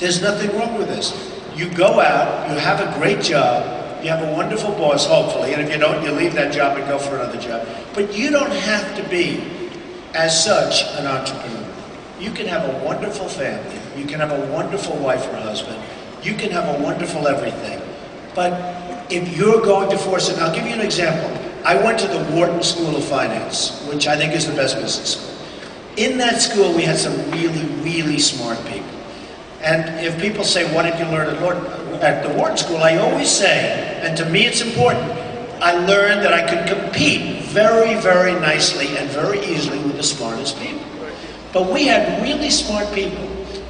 There's nothing wrong with this. You go out, you have a great job, you have a wonderful boss, hopefully, and if you don't, you leave that job and go for another job. But you don't have to be, as such, an entrepreneur. You can have a wonderful family, you can have a wonderful wife or husband, you can have a wonderful everything. But if you're going to force it, I'll give you an example. I went to the Wharton School of Finance, which I think is the best business school. In that school, we had some really, really smart people. And if people say, what did you learn at the Wharton School? I always say, and to me it's important, I learned that I could compete very, very nicely and very easily with the smartest people. But we had really smart people.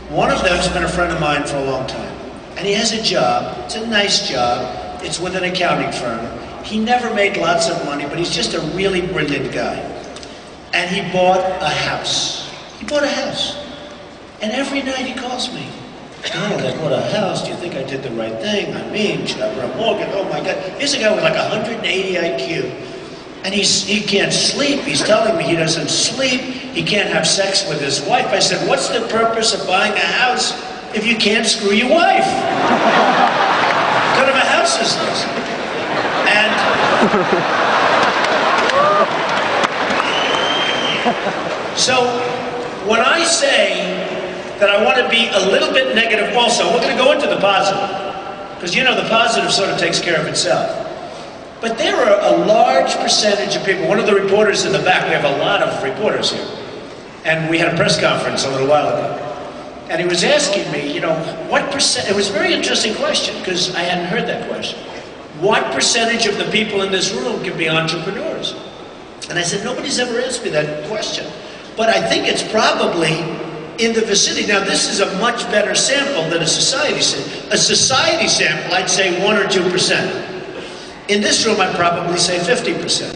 One of them has been a friend of mine for a long time. And he has a job, it's a nice job, it's with an accounting firm. He never made lots of money, but he's just a really brilliant guy. And he bought a house. He bought a house. And every night he calls me. Oh, I bought a house. Do you think I did the right thing? I mean, should I run a mortgage? Oh my God. Here's a guy with like 180 IQ. And he can't sleep. He's telling me he doesn't sleep. He can't have sex with his wife. I said, what's the purpose of buying a house if you can't screw your wife? What kind of a house is this? And so when I say that I want to be a little bit negative also, we're going to go into the positive. Because you know the positive sort of takes care of itself. But there are a large percentage of people, one of the reporters in the back, we have a lot of reporters here, and we had a press conference a little while ago, and he was asking me, you know, what percent, it was a very interesting question, because I hadn't heard that question. What percentage of the people in this room can be entrepreneurs? And I said, nobody's ever asked me that question. But I think it's probably in the vicinity. Now, this is a much better sample than a society sample. A society sample, I'd say 1 or 2%. In this room, I'd probably say 50%.